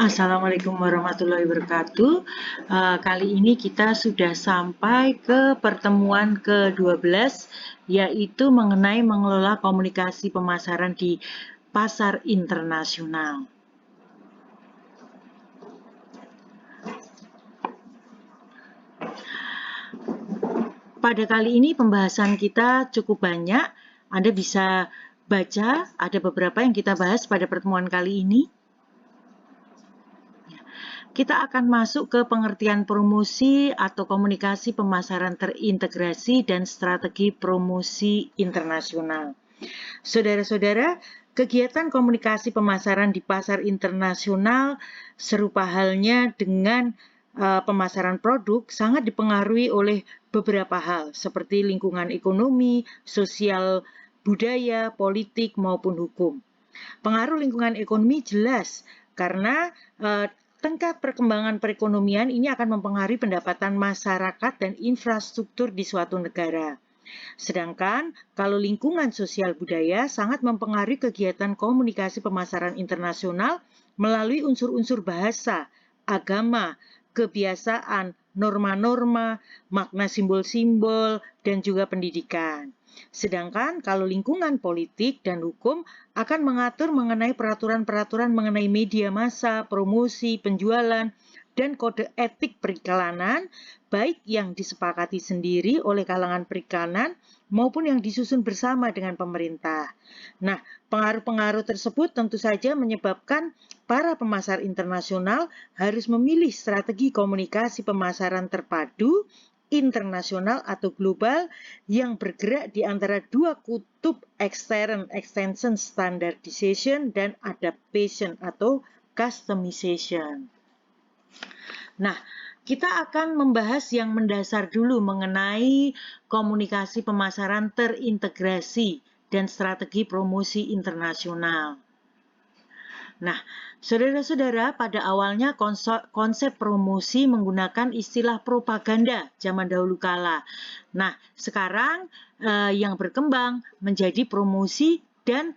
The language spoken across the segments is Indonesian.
Assalamualaikum warahmatullahi wabarakatuh. Kali ini kita sudah sampai ke pertemuan ke-12, yaitu mengenai mengelola komunikasi pemasaran di pasar internasional. Pada kali ini pembahasan kita cukup banyak. Anda bisa baca, ada beberapa yang kita bahas pada pertemuan kali ini. Kita akan masuk ke pengertian promosi atau komunikasi pemasaran terintegrasi dan strategi promosi internasional. Saudara-saudara, kegiatan komunikasi pemasaran di pasar internasional serupa halnya dengan pemasaran produk sangat dipengaruhi oleh beberapa hal seperti lingkungan ekonomi, sosial, budaya, politik maupun hukum. Pengaruh lingkungan ekonomi jelas karena tingkat perkembangan perekonomian ini akan mempengaruhi pendapatan masyarakat dan infrastruktur di suatu negara. Sedangkan kalau lingkungan sosial budaya sangat mempengaruhi kegiatan komunikasi pemasaran internasional melalui unsur-unsur bahasa, agama, kebiasaan, norma-norma, makna simbol-simbol, dan juga pendidikan. Sedangkan kalau lingkungan politik dan hukum akan mengatur mengenai peraturan-peraturan mengenai media massa, promosi, penjualan, dan kode etik periklanan, baik yang disepakati sendiri oleh kalangan periklanan maupun yang disusun bersama dengan pemerintah. Nah, pengaruh-pengaruh tersebut tentu saja menyebabkan para pemasar internasional harus memilih strategi komunikasi pemasaran terpadu, internasional atau global yang bergerak di antara dua kutub extension standardization dan adaptation atau customization. Nah, kita akan membahas yang mendasar dulu mengenai komunikasi pemasaran terintegrasi dan strategi promosi internasional. Nah, saudara-saudara, pada awalnya konsep promosi menggunakan istilah propaganda zaman dahulu kala. Nah, sekarang yang berkembang menjadi promosi dan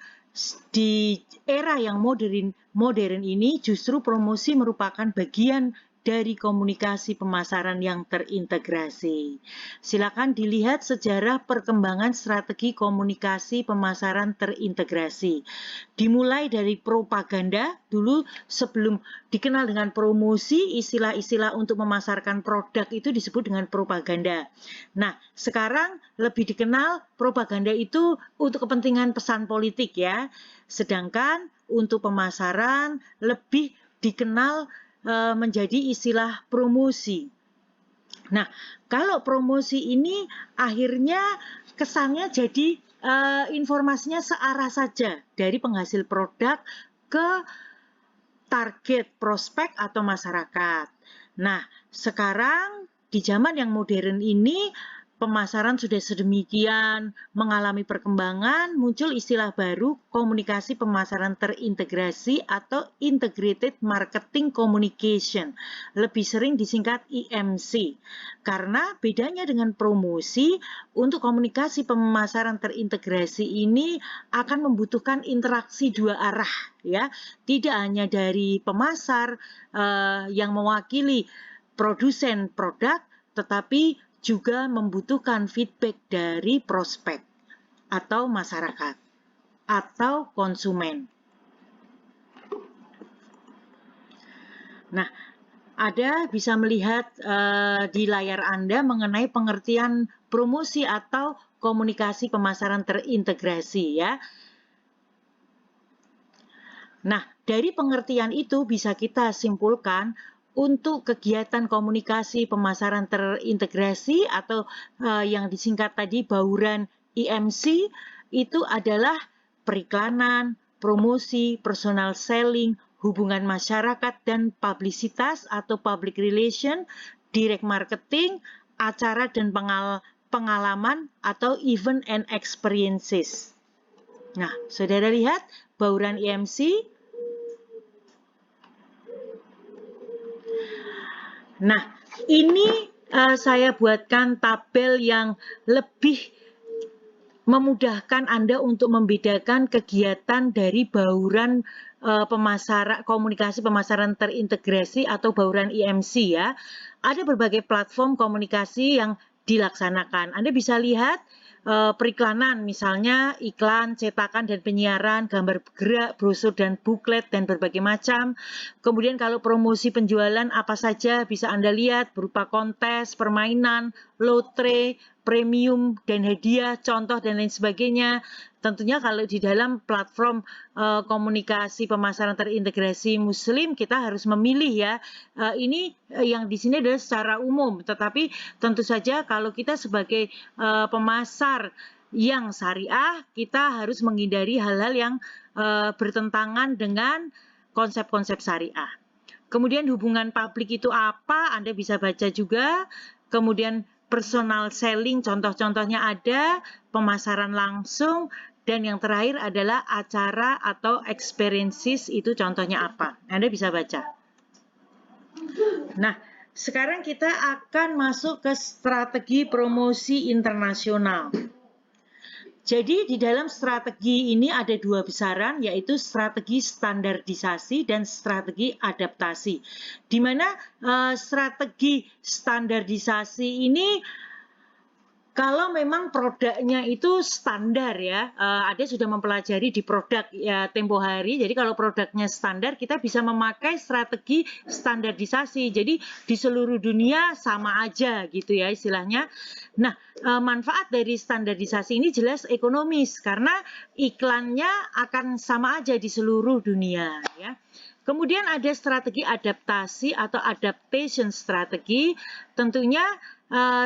di era yang modern ini justru promosi merupakan bagian dari komunikasi pemasaran yang terintegrasi. Silakan dilihat sejarah perkembangan strategi komunikasi pemasaran terintegrasi. Dimulai dari propaganda, dulu sebelum dikenal dengan promosi, istilah-istilah untuk memasarkan produk itu disebut dengan propaganda. Nah, sekarang lebih dikenal propaganda itu untuk kepentingan pesan politik ya. Sedangkan untuk pemasaran lebih dikenal menjadi istilah promosi. Nah, kalau promosi ini akhirnya kesannya jadi informasinya searah saja dari penghasil produk ke target prospek atau masyarakat. Nah, sekarang di zaman yang modern ini pemasaran sudah sedemikian mengalami perkembangan, muncul istilah baru komunikasi pemasaran terintegrasi atau integrated marketing communication, lebih sering disingkat IMC. Karena bedanya dengan promosi, untuk komunikasi pemasaran terintegrasi ini akan membutuhkan interaksi dua arah ya, tidak hanya dari pemasar yang mewakili produsen produk, tetapi juga membutuhkan feedback dari prospek atau masyarakat atau konsumen. Nah, Anda bisa melihat di layar Anda mengenai pengertian promosi atau komunikasi pemasaran terintegrasi ya. Nah, dari pengertian itu bisa kita simpulkan untuk kegiatan komunikasi pemasaran terintegrasi atau yang disingkat tadi bauran IMC itu adalah periklanan, promosi, personal selling, hubungan masyarakat dan publisitas atau public relation, direct marketing, acara dan pengalaman atau event and experiences. Nah, saudara lihat bauran IMC. Nah, ini saya buatkan tabel yang lebih memudahkan Anda untuk membedakan kegiatan dari bauran komunikasi pemasaran terintegrasi atau bauran IMC ya. Ada berbagai platform komunikasi yang dilaksanakan. Anda bisa lihat periklanan, misalnya iklan, cetakan dan penyiaran, gambar bergerak, brosur dan buklet dan berbagai macam. Kemudian kalau promosi penjualan apa saja bisa Anda lihat berupa kontes, permainan, lotre, premium dan hadiah, contoh dan lain sebagainya. Tentunya kalau di dalam platform komunikasi pemasaran terintegrasi Muslim kita harus memilih ya. Ini yang di sini adalah secara umum, tetapi tentu saja kalau kita sebagai pemasar yang syariah, kita harus menghindari hal-hal yang bertentangan dengan konsep-konsep syariah. Kemudian hubungan publik itu apa? Anda bisa baca juga. Kemudian personal selling, contoh-contohnya ada, pemasaran langsung, dan yang terakhir adalah acara atau experiences, itu contohnya apa. Anda bisa baca. Nah, sekarang kita akan masuk ke strategi promosi internasional. Jadi di dalam strategi ini ada dua besaran, yaitu strategi standarisasi dan strategi adaptasi. Di mana strategi standarisasi ini kalau memang produknya itu standar ya, Ade sudah mempelajari di produk ya tempo hari. Jadi kalau produknya standar, kita bisa memakai strategi standarisasi. Jadi di seluruh dunia sama aja gitu ya istilahnya. Nah, manfaat dari standarisasi ini jelas ekonomis karena iklannya akan sama aja di seluruh dunia ya. Kemudian ada strategi adaptasi atau adaptation strategi, tentunya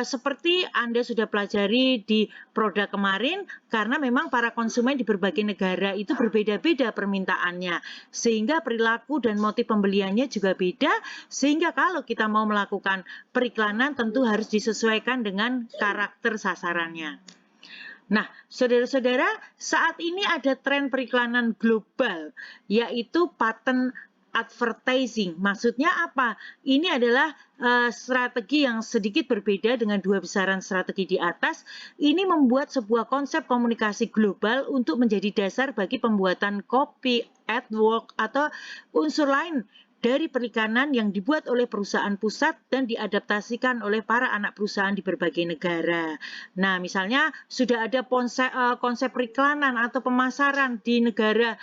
seperti Anda sudah pelajari di produk kemarin, karena memang para konsumen di berbagai negara itu berbeda-beda permintaannya, sehingga perilaku dan motif pembeliannya juga beda, sehingga kalau kita mau melakukan periklanan tentu harus disesuaikan dengan karakter sasarannya. Nah, saudara-saudara, saat ini ada tren periklanan global, yaitu pattern advertising. Maksudnya apa? Ini adalah strategi yang sedikit berbeda dengan dua besaran strategi di atas. Ini membuat sebuah konsep komunikasi global untuk menjadi dasar bagi pembuatan copy, adwork, atau unsur lain dari periklanan yang dibuat oleh perusahaan pusat dan diadaptasikan oleh para anak perusahaan di berbagai negara. Nah, misalnya sudah ada konsep periklanan atau pemasaran di negara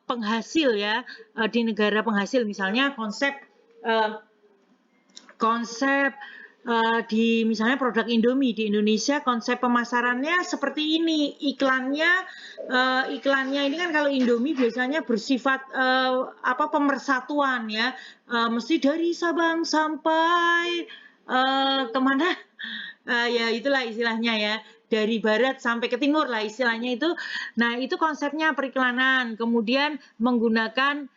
penghasil ya, di negara penghasil misalnya konsep di misalnya produk Indomie di Indonesia, konsep pemasarannya seperti ini. Iklannya ini kan kalau Indomie biasanya bersifat pemersatuan ya, mesti dari Sabang sampai kemana, ya itulah istilahnya ya, dari barat sampai ke timur lah istilahnya itu. Nah, itu konsepnya periklanan, kemudian menggunakan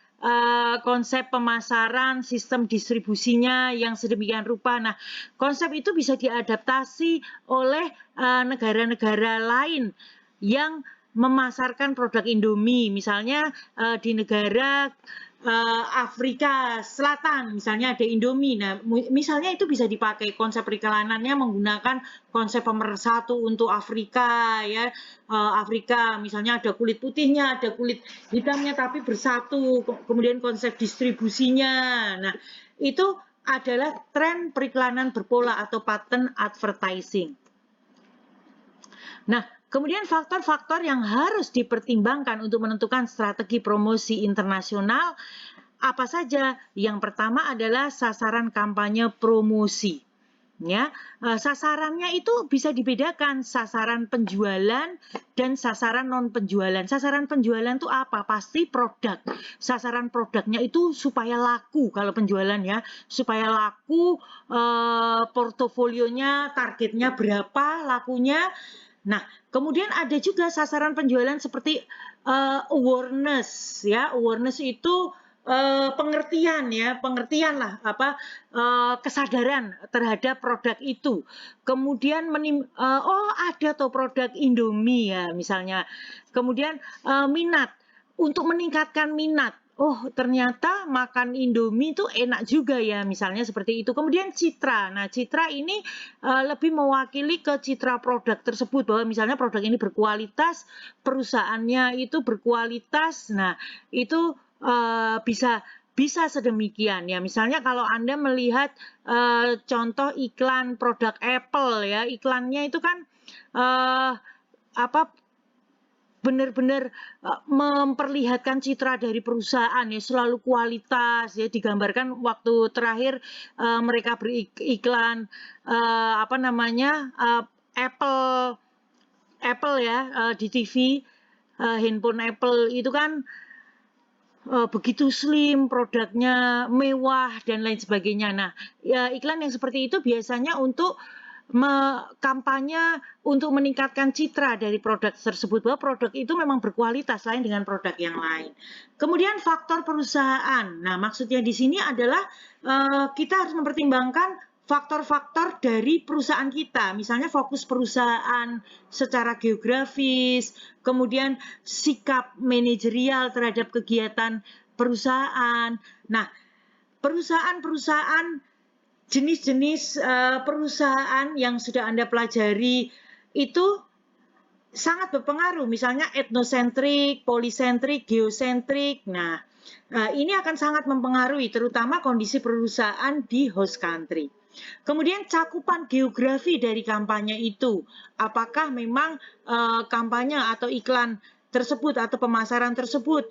konsep pemasaran, sistem distribusinya yang sedemikian rupa. Nah, konsep itu bisa diadaptasi oleh negara-negara lain yang memasarkan produk Indomie, misalnya di negara Afrika Selatan, misalnya ada Indomie. Nah, misalnya itu bisa dipakai konsep periklanannya menggunakan konsep pemersatu untuk Afrika ya. Afrika misalnya ada kulit putihnya, ada kulit hitamnya tapi bersatu. Kemudian konsep distribusinya. Nah, itu adalah tren periklanan berpola atau pattern advertising. Nah, kemudian faktor-faktor yang harus dipertimbangkan untuk menentukan strategi promosi internasional apa saja? Yang pertama adalah sasaran kampanye promosi. Ya, sasarannya itu bisa dibedakan, sasaran penjualan dan sasaran non penjualan. Sasaran penjualan itu apa? Pasti produk. Sasaran produknya itu supaya laku kalau penjualan ya, supaya laku, portofolionya, targetnya berapa lakunya. Nah, kemudian ada juga sasaran penjualan seperti awareness ya. Awareness itu pengertian ya, pengertian lah kesadaran terhadap produk itu. Kemudian oh ada tuh produk Indomie ya misalnya. Kemudian minat, untuk meningkatkan minat. oh ternyata makan Indomie itu enak juga ya, misalnya seperti itu. Kemudian citra. Nah, citra ini lebih mewakili ke citra produk tersebut, bahwa misalnya produk ini berkualitas, perusahaannya itu berkualitas. Nah, itu bisa bisa sedemikian ya. Misalnya kalau Anda melihat contoh iklan produk Apple ya, iklannya itu kan eh, apa benar-benar memperlihatkan citra dari perusahaan ya, selalu kualitas ya, digambarkan waktu terakhir mereka beriklan apa namanya Apple Apple ya di TV, handphone Apple itu kan begitu slim, produknya mewah dan lain sebagainya. Nah, ya iklan yang seperti itu biasanya untuk kampanye untuk meningkatkan citra dari produk tersebut, bahwa produk itu memang berkualitas lain dengan produk yang lain. Kemudian faktor perusahaan. Nah, maksudnya di sini adalah kita harus mempertimbangkan faktor-faktor dari perusahaan kita, misalnya fokus perusahaan secara geografis, kemudian sikap manajerial terhadap kegiatan perusahaan. Nah, perusahaan-perusahaan jenis-jenis perusahaan yang sudah Anda pelajari itu sangat berpengaruh, misalnya etnosentrik, polisentrik, geosentrik. Nah, ini akan sangat mempengaruhi terutama kondisi perusahaan di host country. Kemudian cakupan geografi dari kampanye itu, apakah memang kampanye atau iklan tersebut atau pemasaran tersebut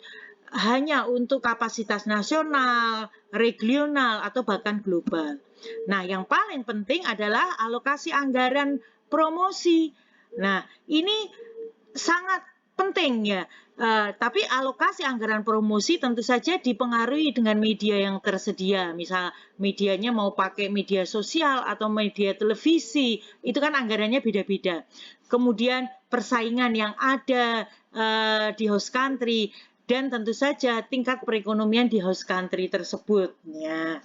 hanya untuk kapasitas nasional, regional, atau bahkan global. Nah, yang paling penting adalah alokasi anggaran promosi. Nah, ini sangat penting ya. Tapi alokasi anggaran promosi tentu saja dipengaruhi dengan media yang tersedia. Misal medianya mau pakai media sosial atau media televisi, itu kan anggarannya beda-beda. Kemudian persaingan yang ada di host country dan tentu saja tingkat perekonomian di host country tersebut. Ya.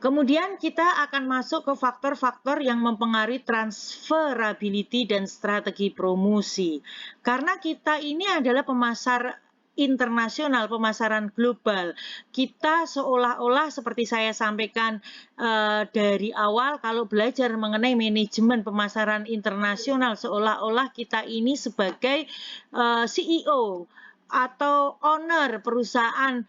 Kemudian kita akan masuk ke faktor-faktor yang mempengaruhi transferability dan strategi promosi. Karena kita ini adalah pemasar internasional, pemasaran global. Kita seolah-olah seperti saya sampaikan dari awal, kalau belajar mengenai manajemen pemasaran internasional, seolah-olah kita ini sebagai CEO atau owner perusahaan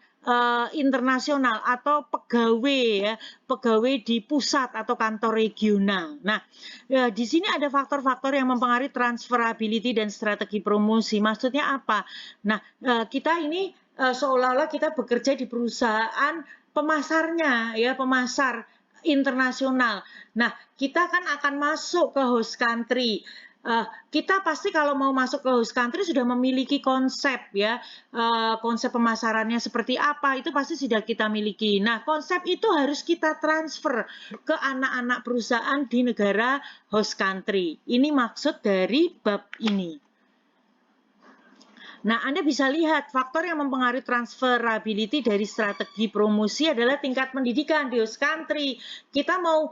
internasional atau pegawai ya, pegawai di pusat atau kantor regional. Nah, ya, di sini ada faktor-faktor yang mempengaruhi transferability dan strategi promosi. Maksudnya apa? Nah, kita ini seolah-olah kita bekerja di perusahaan pemasarnya ya, pemasar internasional. Nah, kita kan akan masuk ke host country. Kita pasti kalau mau masuk ke host country sudah memiliki konsep ya, konsep pemasarannya seperti apa itu pasti sudah kita miliki. Nah, konsep itu harus kita transfer ke anak-anak perusahaan di negara host country. Ini maksud dari bab ini. Nah, Anda bisa lihat faktor yang mempengaruhi transferability dari strategi promosi adalah tingkat pendidikan di host country. Kita mau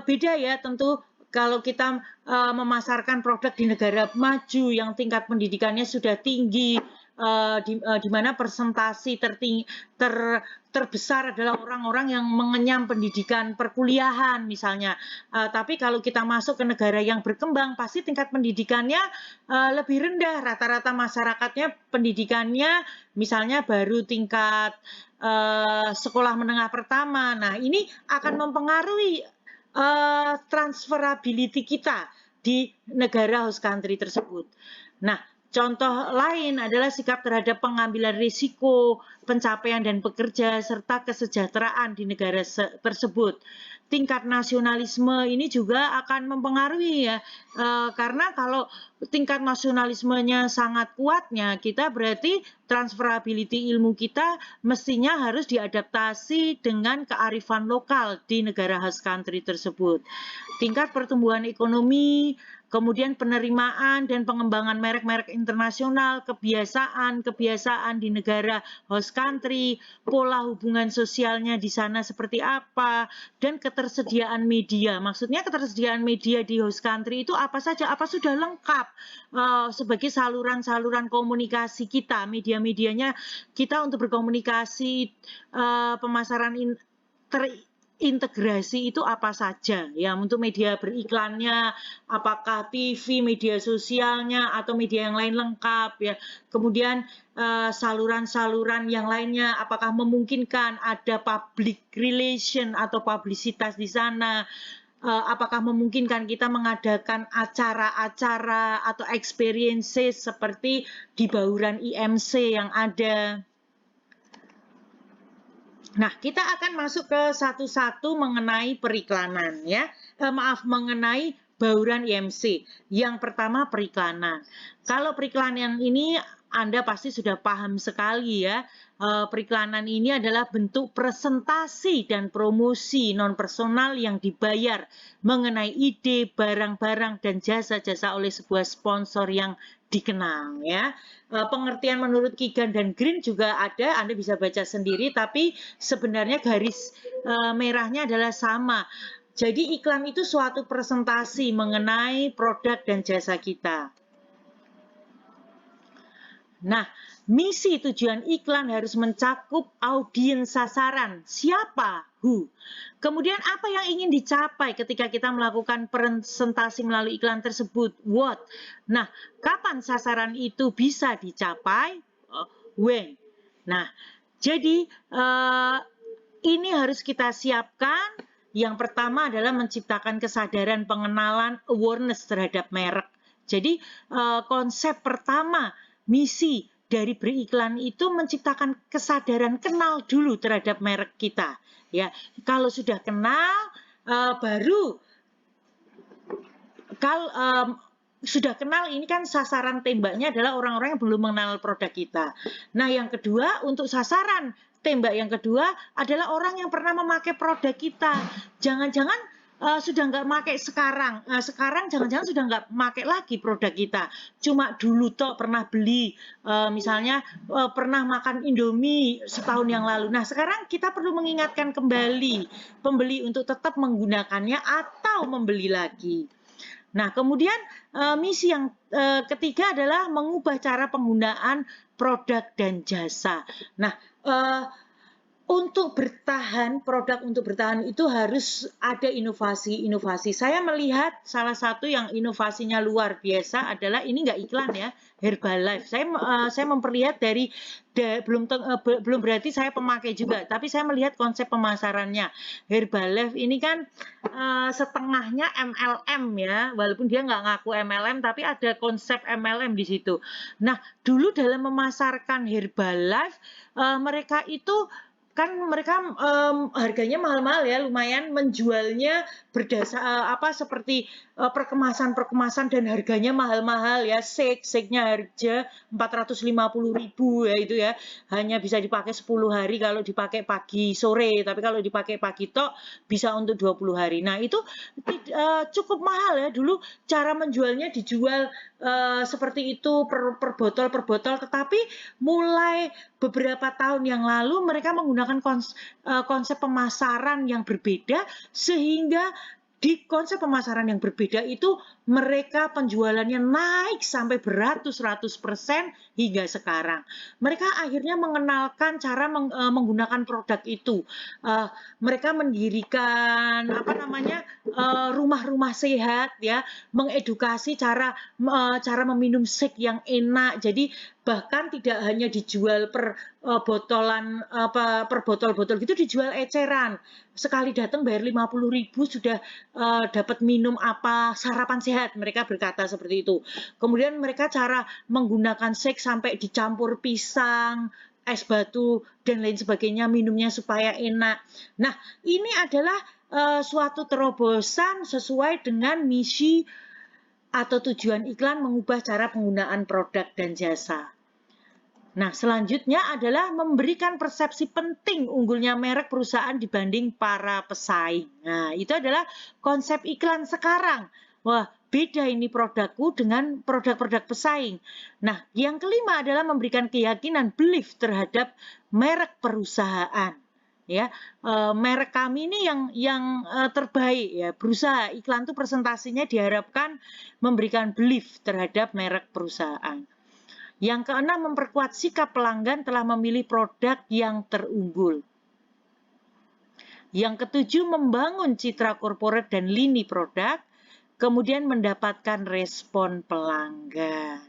beda ya tentu kalau kita memasarkan produk di negara maju yang tingkat pendidikannya sudah tinggi, di mana persentase terbesar adalah orang-orang yang mengenyam pendidikan perkuliahan misalnya. Tapi kalau kita masuk ke negara yang berkembang, pasti tingkat pendidikannya lebih rendah. Rata-rata masyarakatnya pendidikannya misalnya baru tingkat sekolah menengah pertama. Nah, ini akan mempengaruhi transferability kita di negara host country tersebut. Nah, contoh lain adalah sikap terhadap pengambilan risiko, pencapaian dan pekerja, serta kesejahteraan di negara tersebut. Tingkat nasionalisme ini juga akan mempengaruhi ya, karena kalau tingkat nasionalismenya sangat kuatnya, kita berarti transferability ilmu kita mestinya harus diadaptasi dengan kearifan lokal di negara host country tersebut. Tingkat pertumbuhan ekonomi, kemudian penerimaan dan pengembangan merek-merek internasional, kebiasaan di negara host country, pola hubungan sosialnya di sana seperti apa, dan ketersediaan media. Maksudnya ketersediaan media di host country itu apa saja, apa sudah lengkap sebagai saluran-saluran komunikasi kita, media-medianya kita untuk berkomunikasi, pemasaran terintegrasi itu apa saja ya, untuk media beriklannya, apakah TV, media sosialnya, atau media yang lain lengkap ya. Kemudian saluran-saluran yang lainnya apakah memungkinkan ada public relation atau publisitas di sana, apakah memungkinkan kita mengadakan acara-acara atau experiences seperti di bauran IMC yang ada. Nah, kita akan masuk ke satu-satu mengenai periklanan ya. Mengenai bauran IMC. Yang pertama periklanan. Kalau periklanan ini Anda pasti sudah paham sekali ya. Periklanan ini adalah bentuk presentasi dan promosi non-personal yang dibayar mengenai ide, barang-barang, dan jasa-jasa oleh sebuah sponsor yang dikenal ya. Pengertian menurut Keegan dan Green juga ada, Anda bisa baca sendiri, tapi sebenarnya garis merahnya adalah sama. Jadi iklan itu suatu presentasi mengenai produk dan jasa kita. Nah, misi tujuan iklan harus mencakup audiens sasaran. Siapa? Who. Kemudian apa yang ingin dicapai ketika kita melakukan presentasi melalui iklan tersebut? What? Nah, kapan sasaran itu bisa dicapai? When. Nah, jadi ini harus kita siapkan. Yang pertama adalah menciptakan kesadaran pengenalan, awareness terhadap merek. Jadi konsep pertama, misi dari beriklan itu menciptakan kesadaran kenal dulu terhadap merek kita. Ya, kalau sudah kenal, baru kalau sudah kenal, ini kan sasaran tembaknya adalah orang-orang yang belum mengenal produk kita. Nah, yang kedua untuk sasaran tembak yang kedua adalah orang yang pernah memakai produk kita. Jangan-jangan sudah nggak pakai sekarang. Sekarang jangan-jangan sudah nggak pakai lagi produk kita. Cuma dulu toh pernah beli, misalnya pernah makan Indomie setahun yang lalu. Nah, sekarang kita perlu mengingatkan kembali pembeli untuk tetap menggunakannya atau membeli lagi. Nah, kemudian misi yang ketiga adalah mengubah cara penggunaan produk dan jasa. Nah, untuk bertahan, produk untuk bertahan itu harus ada inovasi-inovasi. Saya melihat salah satu yang inovasinya luar biasa adalah, ini nggak iklan ya, Herbalife. Saya memperlihat dari belum berarti saya pemakai juga, tapi saya melihat konsep pemasarannya. Herbalife ini kan setengahnya MLM ya, walaupun dia nggak ngaku MLM, tapi ada konsep MLM di situ. Nah, dulu dalam memasarkan Herbalife, mereka itu kan mereka harganya mahal-mahal ya, lumayan menjualnya berdasar seperti perkemasan dan harganya mahal-mahal ya. Shake-nya harga 450.000 ya, itu ya, hanya bisa dipakai 10 hari kalau dipakai pagi sore, tapi kalau dipakai pagi tok bisa untuk 20 hari. Nah, itu cukup mahal ya. Dulu cara menjualnya dijual seperti itu per botol, tetapi mulai beberapa tahun yang lalu mereka menggunakan konsep pemasaran yang berbeda, sehingga di konsep pemasaran yang berbeda itu mereka penjualannya naik sampai beratus-ratus persen hingga sekarang. Mereka akhirnya mengenalkan cara menggunakan produk itu. Mereka mendirikan rumah-rumah sehat ya, mengedukasi cara meminum shake yang enak. Jadi bahkan tidak hanya dijual per botolan, per botol-botol gitu, dijual eceran. Sekali datang bayar 50.000 sudah dapat minum sarapan sehat, mereka berkata seperti itu. Kemudian mereka cara menggunakan shake sampai dicampur pisang, es batu, dan lain sebagainya, minumnya supaya enak. Nah, ini adalah suatu terobosan sesuai dengan misi atau tujuan iklan mengubah cara penggunaan produk dan jasa. Nah, selanjutnya adalah memberikan persepsi penting unggulnya merek perusahaan dibanding para pesaing. Nah, itu adalah konsep iklan sekarang. Wah, beda ini produkku dengan produk-produk pesaing. Nah, yang kelima adalah memberikan keyakinan, belief terhadap merek perusahaan. Ya, merek kami ini yang terbaik ya. Berusaha iklan itu presentasinya diharapkan memberikan belief terhadap merek perusahaan. Yang keenam, memperkuat sikap pelanggan telah memilih produk yang terunggul. Yang ketujuh, membangun citra korporat dan lini produk, kemudian mendapatkan respon pelanggan.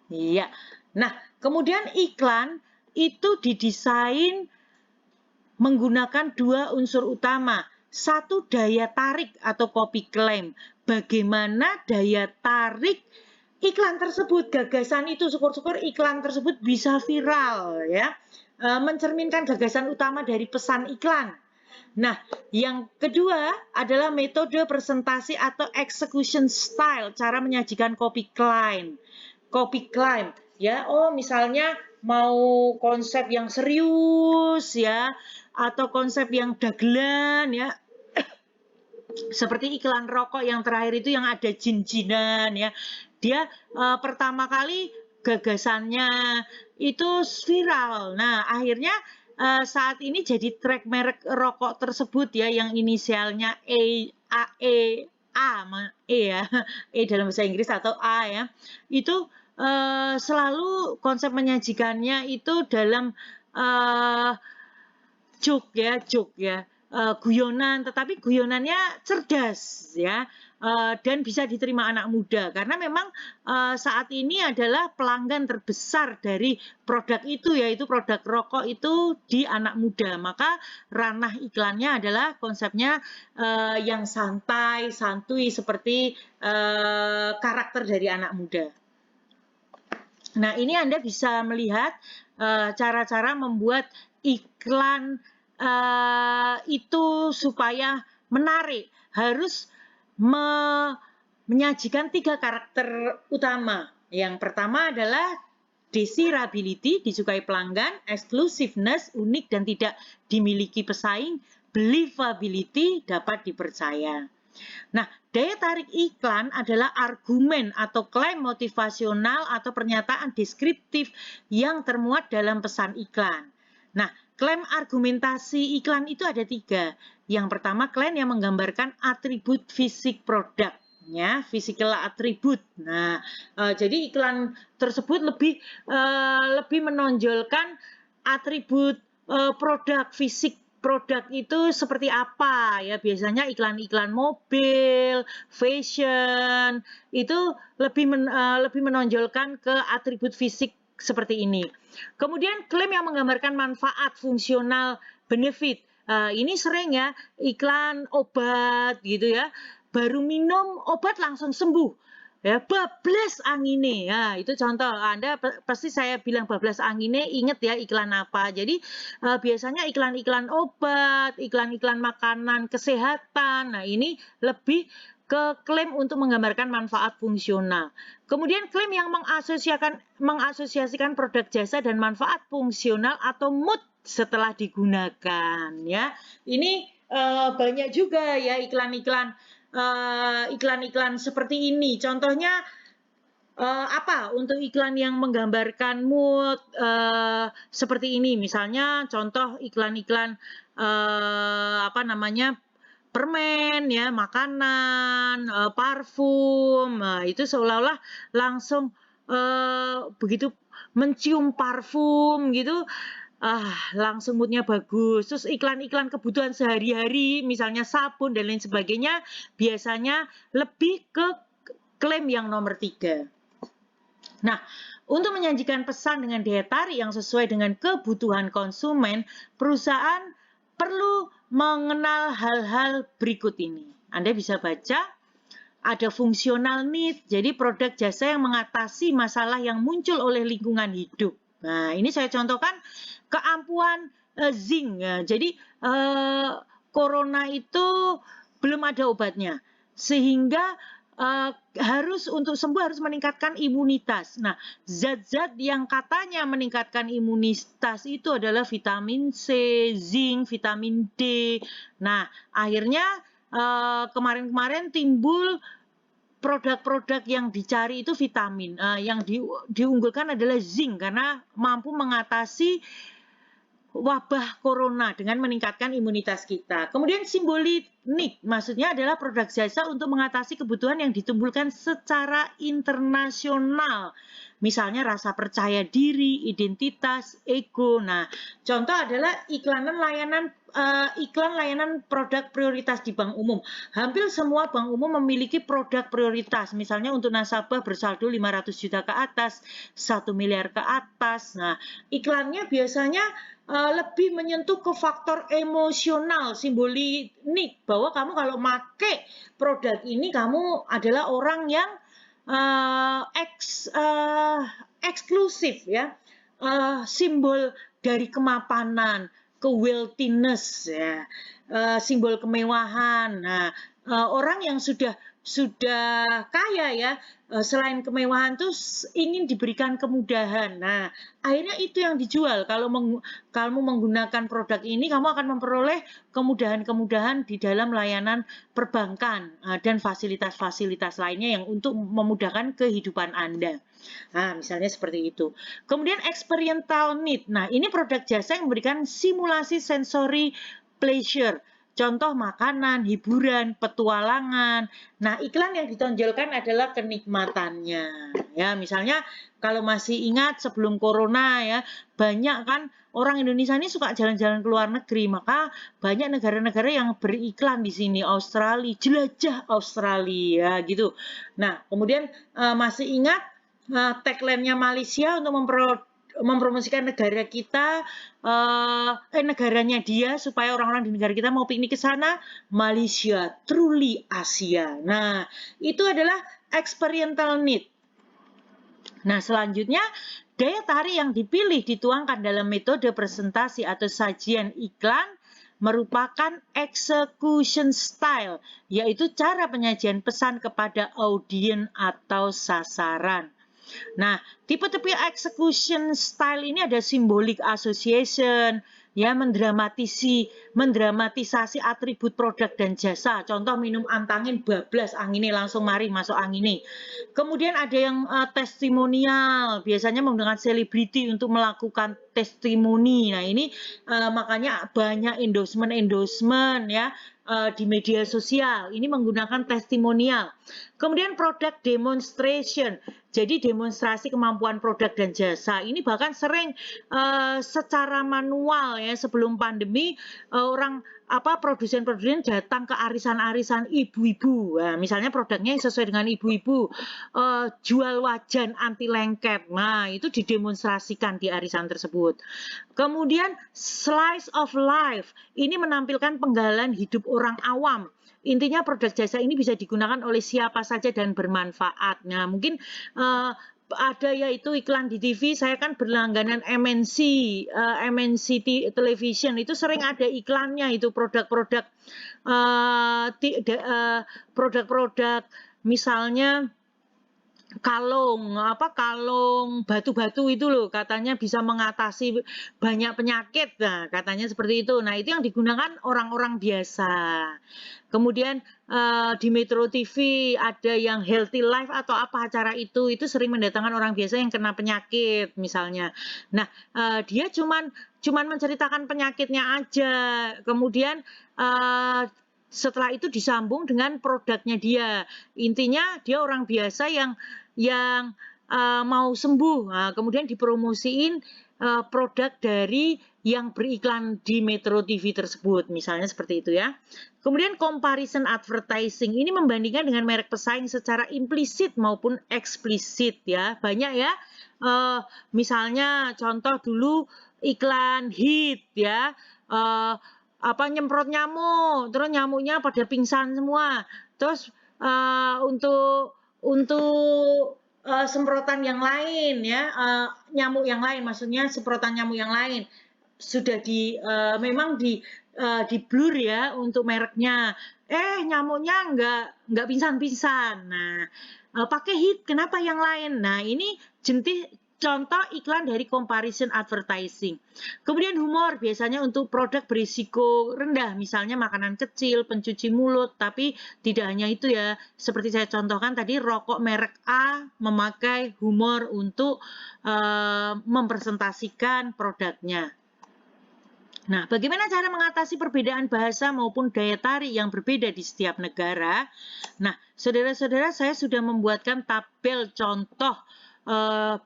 Iya. Nah, kemudian iklan itu didesain menggunakan dua unsur utama. Satu, daya tarik atau copy claim. Bagaimana daya tarik iklan tersebut, gagasan itu, syukur-syukur iklan tersebut bisa viral ya, mencerminkan gagasan utama dari pesan iklan. Nah, yang kedua adalah metode presentasi atau execution style, cara menyajikan copy claim. Copy claim ya, misalnya mau konsep yang serius ya, atau konsep yang dagelan ya, seperti iklan rokok yang terakhir itu yang ada jin-jinan ya. Dia pertama kali gagasannya itu viral. Nah, akhirnya saat ini jadi track merek rokok tersebut ya, yang inisialnya E ya, E dalam bahasa Inggris atau A ya. Itu selalu konsep menyajikannya itu dalam joke ya, guyonan, tetapi guyonannya cerdas ya, dan bisa diterima anak muda karena memang saat ini adalah pelanggan terbesar dari produk itu, yaitu produk rokok itu di anak muda. Maka ranah iklannya adalah konsepnya yang santai, santuy seperti karakter dari anak muda. Nah, ini Anda bisa melihat cara-cara membuat iklan itu supaya menarik. Harus menyajikan 3 karakter utama. Yang pertama adalah desirability, disukai pelanggan, exclusiveness, unik dan tidak dimiliki pesaing, believability, dapat dipercaya. Nah, daya tarik iklan adalah argumen atau klaim motivasional atau pernyataan deskriptif yang termuat dalam pesan iklan. Nah, klaim argumentasi iklan itu ada 3. Yang pertama, klaim yang menggambarkan atribut fisik produk. Ya, physical attribute. Nah, jadi iklan tersebut lebih menonjolkan atribut produk fisik. Produk itu seperti apa ya, biasanya iklan-iklan mobil, fashion itu lebih menonjolkan ke atribut fisik seperti ini. Kemudian klaim yang menggambarkan manfaat fungsional benefit. Ini sering ya, iklan obat gitu ya, baru minum obat langsung sembuh. Ya, bablas angine. Ya, itu contoh. Anda pasti saya bilang bablas angine, inget ya iklan apa. Jadi biasanya iklan-iklan obat, iklan-iklan makanan kesehatan. Nah, ini lebih ke klaim untuk menggambarkan manfaat fungsional. Kemudian klaim yang mengasosiasikan produk jasa dan manfaat fungsional atau mood setelah digunakan ya. Ini banyak juga ya iklan-iklan seperti ini. Contohnya apa untuk iklan yang menggambarkan mood seperti ini, misalnya contoh iklan-iklan permen ya, makanan, parfum. Nah, itu seolah-olah langsung begitu mencium parfum gitu, langsung moodnya bagus. Terus iklan-iklan kebutuhan sehari-hari, misalnya sabun dan lain sebagainya, biasanya lebih ke klaim yang nomor 3. Nah, untuk menyajikan pesan dengan daya tarik yang sesuai dengan kebutuhan konsumen, perusahaan perlu mengenal hal-hal berikut ini. Anda bisa baca, ada fungsional need, jadi produk jasa yang mengatasi masalah yang muncul oleh lingkungan hidup. Nah, ini saya contohkan keampuhan zinc. Ya. Jadi corona itu belum ada obatnya, sehingga untuk sembuh harus meningkatkan imunitas. Nah, zat-zat yang katanya meningkatkan imunitas itu adalah vitamin C, zinc, vitamin D. Nah, akhirnya kemarin-kemarin timbul produk-produk yang dicari itu vitamin. Yang diunggulkan adalah zinc karena mampu mengatasi wabah corona dengan meningkatkan imunitas kita. Kemudian simbolik, maksudnya adalah produk jasa untuk mengatasi kebutuhan yang ditimbulkan secara internasional. Misalnya rasa percaya diri, identitas, ego. Nah, contoh adalah iklan layanan produk prioritas di bank umum. Hampir semua bank umum memiliki produk prioritas. Misalnya untuk nasabah bersaldo 500 juta ke atas, 1 miliar ke atas. Nah, iklannya biasanya lebih menyentuh ke faktor emosional, simbolik bahwa kamu kalau make produk ini kamu adalah orang yang eksklusif ya, simbol dari kemapanan, wealthiness ya, simbol kemewahan. Nah, orang yang sudah kaya ya, selain kemewahan tuh ingin diberikan kemudahan. Nah, akhirnya itu yang dijual. Kalau kamu menggunakan produk ini, kamu akan memperoleh kemudahan-kemudahan di dalam layanan perbankan dan fasilitas-fasilitas lainnya yang untuk memudahkan kehidupan Anda. Nah, misalnya seperti itu. Kemudian experiential need. Nah, ini produk jasa yang memberikan simulasi sensory pleasure. Contoh makanan, hiburan, petualangan. Nah, iklan yang ditonjolkan adalah kenikmatannya. Ya, misalnya kalau masih ingat sebelum corona ya, banyak kan orang Indonesia ini suka jalan-jalan ke luar negeri, maka banyak negara-negara yang beriklan di sini, Australia, jelajah Australia gitu. Nah, kemudian masih ingat tagline-nya Malaysia untuk mempromosikan negara kita, negaranya dia supaya orang-orang di negara kita mau piknik ke sana, Malaysia, truly Asia. Nah, itu adalah experiential need. Nah, selanjutnya daya tarik yang dipilih dituangkan dalam metode presentasi atau sajian iklan merupakan execution style, yaitu cara penyajian pesan kepada audiens atau sasaran. Nah, tipe-tipe execution style ini ada symbolic association, ya, mendramatisasi atribut produk dan jasa. Contoh minum antangin bablas anginnya langsung mari masuk anginnya. Kemudian ada yang testimonial, biasanya menggunakan selebriti untuk melakukan testimoni. Nah, ini makanya banyak endorsement ya di media sosial. Ini menggunakan testimonial. Kemudian product demonstration. Jadi demonstrasi kemampuan produk dan jasa. Ini bahkan sering secara manual ya, sebelum pandemi orang produsen-produsen datang ke arisan-arisan ibu-ibu. Nah, misalnya produknya yang sesuai dengan ibu-ibu, jual wajan anti lengket. Nah, itu didemonstrasikan di arisan tersebut. Kemudian slice of life. Ini menampilkan penggalan hidup orang awam. Intinya produk jasa ini bisa digunakan oleh siapa saja dan bermanfaat. Nah, mungkin ada yaitu iklan di TV. Saya kan berlangganan MNC Television, itu sering ada iklannya, itu produk-produk misalnya kalung batu-batu itu loh, katanya bisa mengatasi banyak penyakit. Nah, katanya seperti itu. Nah, itu yang digunakan orang-orang biasa. Kemudian di Metro TV ada yang healthy life atau apa acara itu sering mendatangkan orang biasa yang kena penyakit misalnya. Nah, dia cuman menceritakan penyakitnya aja. Kemudian setelah itu disambung dengan produknya dia. Intinya dia orang biasa yang mau sembuh. Nah, kemudian dipromosiin produk dari yang beriklan di Metro TV tersebut, misalnya seperti itu ya. Kemudian comparison advertising, ini membandingkan dengan merek pesaing secara implisit maupun eksplisit ya. Banyak ya, misalnya contoh dulu iklan hit ya, nyemprot nyamuk, terus nyamuknya pada pingsan semua. Terus untuk semprotan yang lain ya, nyamuk yang lain, maksudnya semprotan nyamuk yang lain sudah memang di blur ya untuk mereknya. Nyamuknya nggak pingsan-pingsan. Nah, pakai hit, kenapa yang lain? Nah, ini contoh iklan dari comparison advertising. Kemudian humor biasanya untuk produk berisiko rendah, misalnya makanan kecil, pencuci mulut, tapi tidak hanya itu ya. Seperti saya contohkan tadi, rokok merek A memakai humor untuk mempresentasikan produknya. Nah, bagaimana cara mengatasi perbedaan bahasa maupun daya tarik yang berbeda di setiap negara? Nah, saudara-saudara, saya sudah membuatkan tabel contoh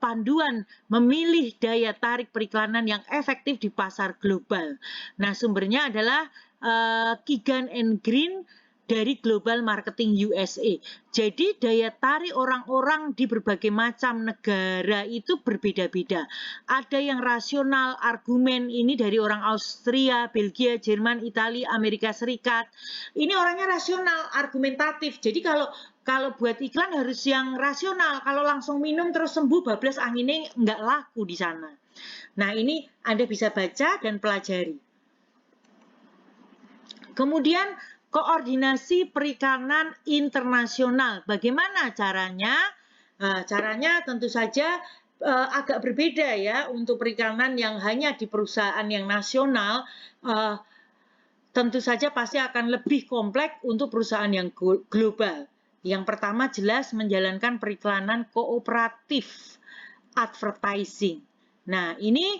panduan memilih daya tarik periklanan yang efektif di pasar global. Nah, sumbernya adalah Keegan and Green dari Global Marketing USA. Jadi daya tarik orang-orang di berbagai macam negara itu berbeda-beda. Ada yang rasional, argumen ini dari orang Austria, Belgia, Jerman, Italia, Amerika Serikat. Ini orangnya rasional, argumentatif. Jadi kalau buat iklan harus yang rasional. Kalau langsung minum terus sembuh, bablas anginnya nggak laku di sana. Nah, ini Anda bisa baca dan pelajari. Kemudian koordinasi periklanan internasional. Bagaimana caranya? Caranya tentu saja agak berbeda ya untuk periklanan yang hanya di perusahaan yang nasional. Tentu saja pasti akan lebih kompleks untuk perusahaan yang global. Yang pertama jelas menjalankan periklanan kooperatif advertising. Nah, ini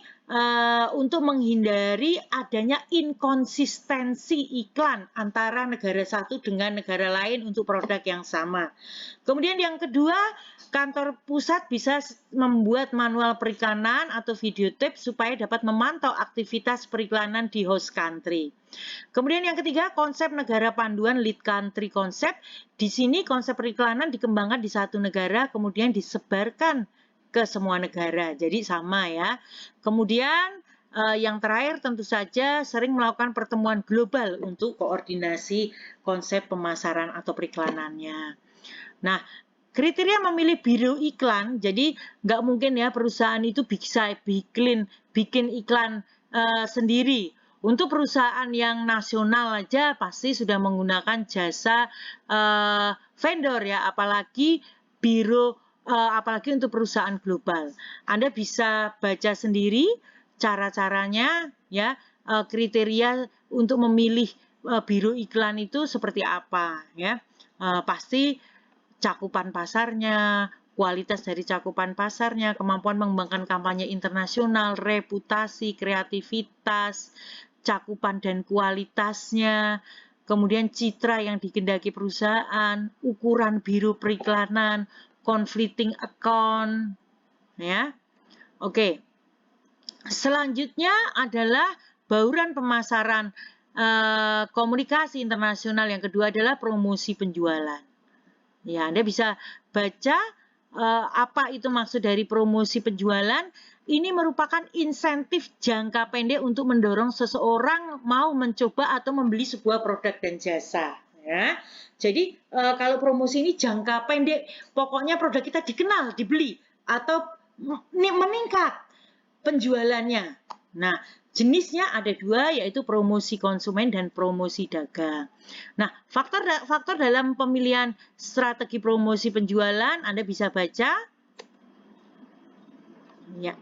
untuk menghindari adanya inkonsistensi iklan antara negara satu dengan negara lain untuk produk yang sama. Kemudian yang kedua, kantor pusat bisa membuat manual periklanan atau videotape supaya dapat memantau aktivitas periklanan di host country. Kemudian yang ketiga, konsep negara panduan lead country concept. Di sini konsep periklanan dikembangkan di satu negara, kemudian disebarkan ke semua negara, jadi sama ya. Kemudian yang terakhir tentu saja sering melakukan pertemuan global untuk koordinasi konsep pemasaran atau periklanannya. Nah, kriteria memilih biro iklan, jadi nggak mungkin ya perusahaan itu bisa bikin iklan sendiri. Untuk perusahaan yang nasional aja pasti sudah menggunakan jasa vendor ya, apalagi biro apalagi untuk perusahaan global. Anda bisa baca sendiri cara-caranya ya, kriteria untuk memilih biro iklan itu seperti apa ya. Pasti cakupan pasarnya, kualitas dari cakupan pasarnya, kemampuan mengembangkan kampanye internasional, reputasi, kreativitas, cakupan dan kualitasnya, kemudian citra yang dikehendaki perusahaan, ukuran biro periklanan, conflicting account, ya. Oke. Selanjutnya adalah bauran pemasaran komunikasi internasional. Yang kedua adalah promosi penjualan. Ya, Anda bisa baca apa itu maksud dari promosi penjualan. Ini merupakan insentif jangka pendek untuk mendorong seseorang mau mencoba atau membeli sebuah produk dan jasa. Ya. Jadi kalau promosi ini jangka pendek, pokoknya produk kita dikenal, dibeli, atau meningkat penjualannya. Nah, jenisnya ada dua, yaitu promosi konsumen dan promosi dagang. Nah, faktor dalam pemilihan strategi promosi penjualan Anda bisa baca. Ya.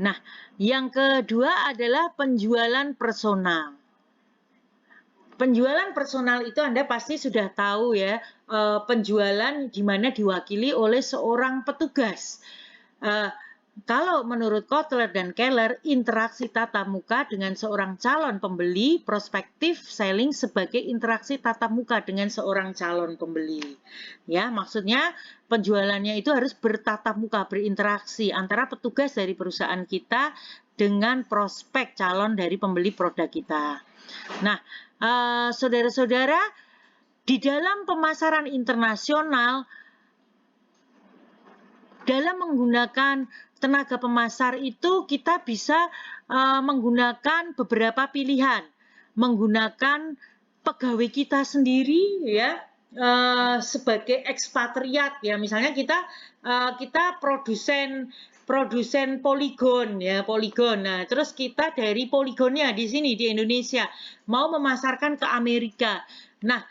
Nah, yang kedua adalah penjualan personal. Penjualan personal itu Anda pasti sudah tahu ya, penjualan di mana diwakili oleh seorang petugas. Kalau menurut Kotler dan Keller, interaksi tatap muka dengan seorang calon pembeli, prospektif selling sebagai interaksi tatap muka dengan seorang calon pembeli. Ya, maksudnya penjualannya itu harus bertatap muka, berinteraksi antara petugas dari perusahaan kita dengan prospek calon dari pembeli produk kita. Nah, saudara-saudara, di dalam pemasaran internasional, dalam menggunakan tenaga pemasar itu kita bisa menggunakan beberapa pilihan, menggunakan pegawai kita sendiri ya sebagai ekspatriat ya, misalnya kita produsen poligon ya, poligon. Nah, terus kita dari poligonnya di sini di Indonesia mau memasarkan ke Amerika. Nah,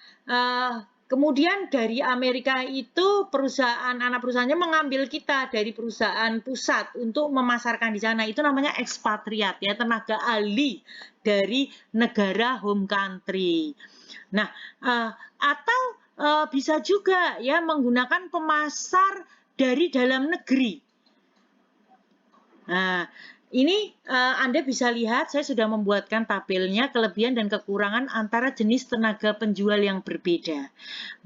kemudian dari Amerika itu anak perusahaannya mengambil kita dari perusahaan pusat untuk memasarkan di sana. Itu namanya ekspatriat ya, tenaga ahli dari negara home country. Nah, atau bisa juga ya menggunakan pemasar dari dalam negeri. Nah, ini Anda bisa lihat saya sudah membuatkan tabelnya kelebihan dan kekurangan antara jenis tenaga penjual yang berbeda.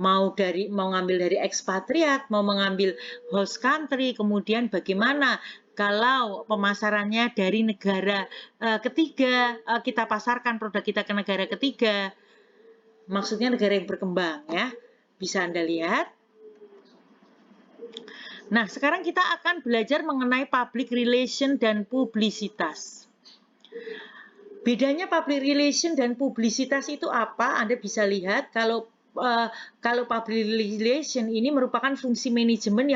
Mau ngambil dari ekspatriat, mau mengambil host country, kemudian bagaimana kalau pemasarannya dari negara ketiga, kita pasarkan produk kita ke negara ketiga. Maksudnya negara yang berkembang ya. Bisa Anda lihat. Nah, sekarang kita akan belajar mengenai public relation dan publisitas. Bedanya public relation dan publisitas itu apa? Anda bisa lihat kalau public relation ini merupakan fungsi manajemen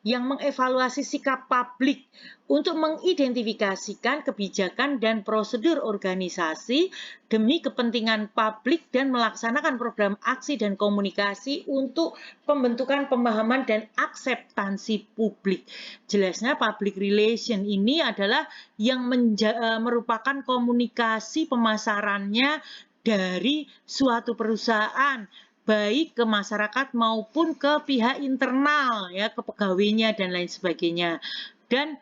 yang mengevaluasi sikap publik untuk mengidentifikasikan kebijakan dan prosedur organisasi demi kepentingan publik dan melaksanakan program aksi dan komunikasi untuk pembentukan pemahaman dan akseptansi publik. Jelasnya public relation ini adalah yang merupakan komunikasi pemasarannya dari suatu perusahaan baik ke masyarakat maupun ke pihak internal ya, ke pegawainya dan lain sebagainya. Dan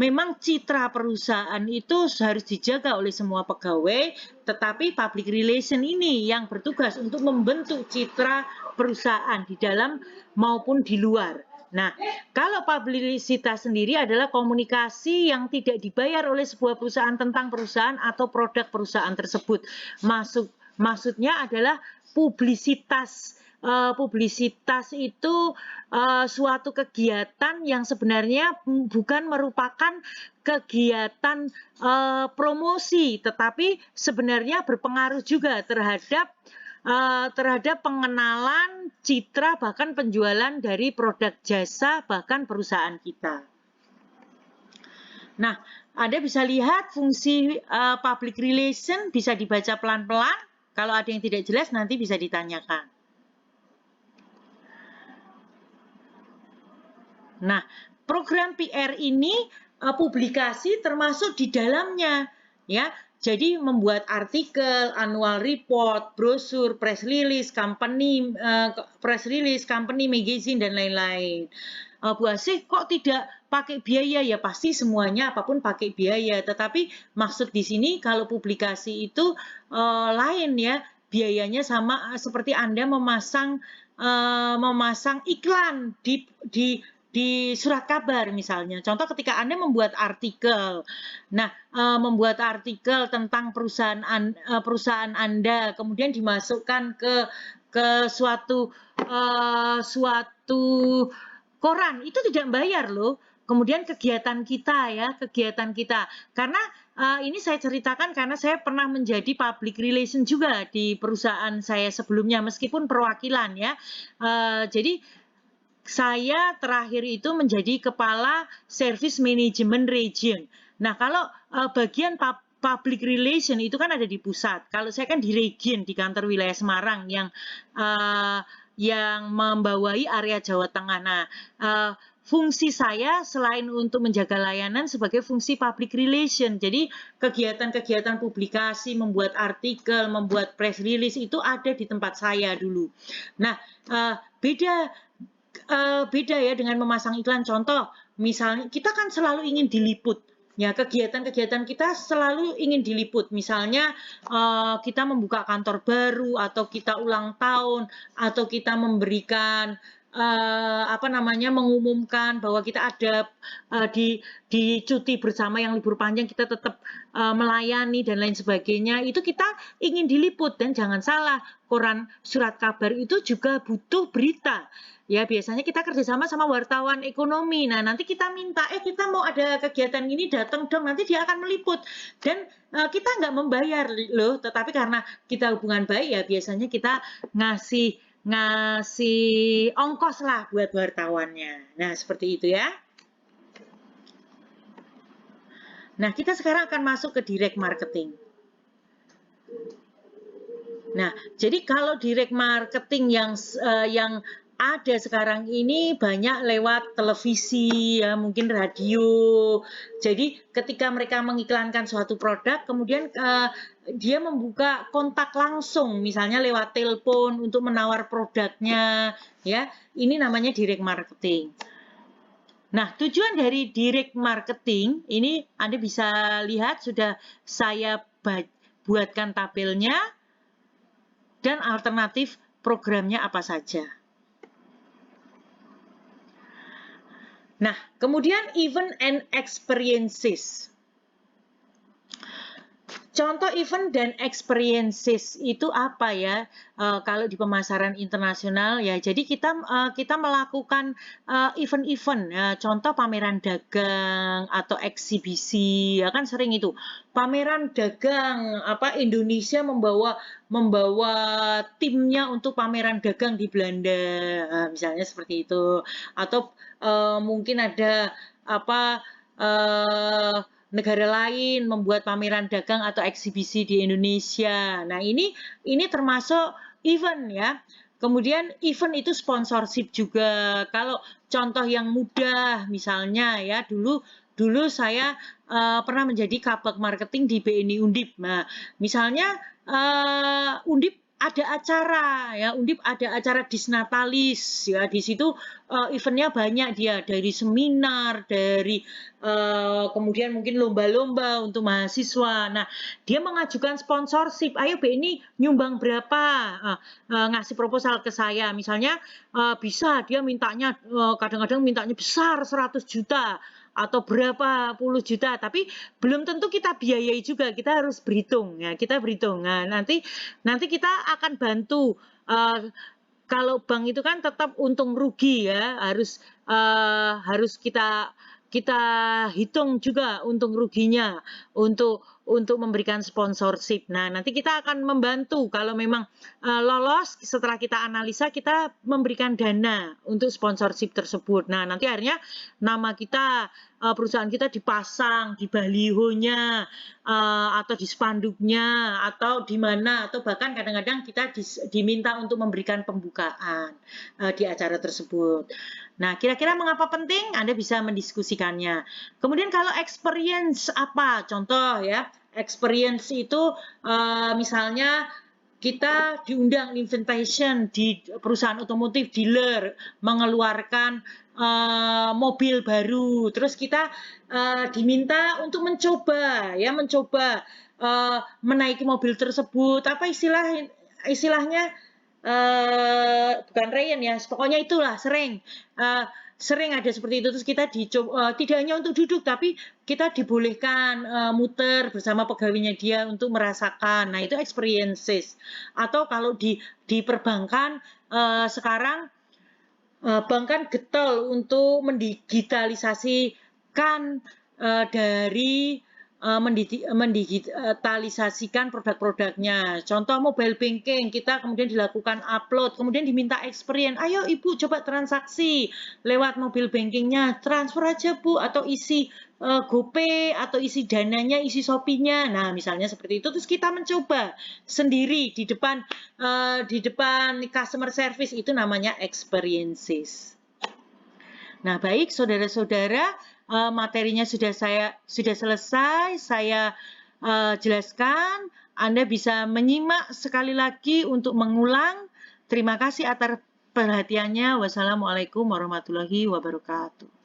memang citra perusahaan itu harus dijaga oleh semua pegawai, tetapi public relation ini yang bertugas untuk membentuk citra perusahaan di dalam maupun di luar. Nah, kalau publisitas sendiri adalah komunikasi yang tidak dibayar oleh sebuah perusahaan tentang perusahaan atau produk perusahaan tersebut. Maksudnya adalah publisitas. Publisitas itu suatu kegiatan yang sebenarnya bukan merupakan kegiatan promosi, tetapi sebenarnya berpengaruh juga terhadap pengenalan, citra, bahkan penjualan dari produk jasa, bahkan perusahaan kita. Nah, Anda bisa lihat fungsi public relation bisa dibaca pelan-pelan. Kalau ada yang tidak jelas nanti bisa ditanyakan. Nah, program PR ini publikasi termasuk di dalamnya, ya. Jadi membuat artikel, annual report, brosur, press release, company magazine dan lain-lain. Bu Asih kok tidak pakai biaya? Ya pasti semuanya apapun pakai biaya. Tetapi maksud di sini kalau publikasi itu lain ya, biayanya sama seperti Anda memasang iklan di surat kabar misalnya. Contoh ketika Anda membuat artikel. Nah, membuat artikel tentang perusahaan Anda kemudian dimasukkan ke suatu koran, itu tidak bayar loh. Kemudian kegiatan kita. Karena ini saya ceritakan karena saya pernah menjadi public relation juga di perusahaan saya sebelumnya meskipun perwakilan ya. Jadi saya terakhir itu menjadi kepala service management region. Nah, kalau bagian public relation itu kan ada di pusat. Kalau saya kan di region di kantor wilayah Semarang yang membawai area Jawa Tengah. Nah, fungsi saya selain untuk menjaga layanan sebagai fungsi public relation. Jadi kegiatan-kegiatan publikasi, membuat artikel, membuat press release itu ada di tempat saya dulu. Nah, beda ya dengan memasang iklan. Contoh, misalnya kita kan selalu ingin diliput. Ya, kegiatan-kegiatan kita selalu ingin diliput. Misalnya kita membuka kantor baru atau kita ulang tahun atau kita memberikan mengumumkan bahwa kita ada di cuti bersama yang libur panjang, kita tetap melayani dan lain sebagainya. Itu kita ingin diliput dan jangan salah, koran surat kabar itu juga butuh berita. Ya, biasanya kita kerjasama sama wartawan ekonomi. Nah, nanti kita minta, kita mau ada kegiatan ini, datang dong, nanti dia akan meliput. Dan kita nggak membayar loh, tetapi karena kita hubungan baik ya biasanya kita ngasih ongkos lah buat wartawannya. Nah, seperti itu ya. Nah, kita sekarang akan masuk ke direct marketing. Nah, jadi kalau direct marketing yang ada sekarang ini banyak lewat televisi, ya, mungkin radio. Jadi ketika mereka mengiklankan suatu produk, kemudian dia membuka kontak langsung, misalnya lewat telepon untuk menawar produknya, ya. Ini namanya direct marketing. Nah, tujuan dari direct marketing ini Anda bisa lihat sudah saya buatkan tabelnya. Dan alternatif programnya apa saja. Nah, kemudian event and experiences. Contoh event dan experiences itu apa ya? Kalau di pemasaran internasional ya, jadi kita melakukan event-event. Contoh pameran dagang atau eksibisi, ya kan sering itu. Pameran dagang apa Indonesia membawa timnya untuk pameran dagang di Belanda, misalnya seperti itu. Atau mungkin ada apa negara lain membuat pameran dagang atau eksibisi di Indonesia. Nah, ini termasuk event ya. Kemudian event itu sponsorship juga. Kalau contoh yang mudah misalnya ya, dulu saya pernah menjadi kabak marketing di BNI Undip. Nah, misalnya Undip ada acara ya, Undip ada acara Disnatalis ya, di situ eventnya banyak dia, dari seminar, dari kemudian mungkin lomba-lomba untuk mahasiswa. Nah, dia mengajukan sponsorship, ayo BNI nyumbang berapa, ngasih proposal ke saya, misalnya bisa dia mintanya, kadang-kadang mintanya besar 100 juta, atau berapa puluh juta, tapi belum tentu kita biayai juga, kita harus berhitung ya, kita berhitung. Nah, nanti kita akan bantu. Kalau bank itu kan tetap untung rugi ya, harus kita hitung juga untung ruginya untuk memberikan sponsorship. Nah, nanti kita akan membantu kalau memang lolos, setelah kita analisa kita memberikan dana untuk sponsorship tersebut. Nah, nanti akhirnya nama kita, perusahaan kita dipasang di balihonya, atau di spanduknya, atau di mana, atau bahkan kadang-kadang kita diminta untuk memberikan pembukaan di acara tersebut. Nah, kira-kira mengapa penting? Anda bisa mendiskusikannya. Kemudian kalau experience apa? Contoh ya, experience itu misalnya kita diundang invitation di perusahaan otomotif dealer mengeluarkan mobil baru, terus kita diminta untuk mencoba menaiki mobil tersebut. Apa istilahnya? Bukan Ryan ya, pokoknya itulah sering ada seperti itu, terus kita dicoba, tidak hanya untuk duduk tapi kita dibolehkan muter bersama pegawainya dia untuk merasakan. Nah, itu experiences. Atau kalau di perbankan sekarang bank kan getol untuk mendigitalisasikan dari mendigitalisasikan produk-produknya. Contoh mobile banking, kita kemudian dilakukan upload, kemudian diminta experience. Ayo Ibu coba transaksi lewat mobile bankingnya, transfer aja Bu, atau isi GoPay, atau isi dananya, isi Shopee-nya. Nah, misalnya seperti itu. Terus kita mencoba sendiri di depan customer service, itu namanya experiences. Nah, baik saudara-saudara, materinya sudah selesai, saya jelaskan. Anda bisa menyimak sekali lagi untuk mengulang. Terima kasih atas perhatiannya. Wassalamualaikum warahmatullahi wabarakatuh.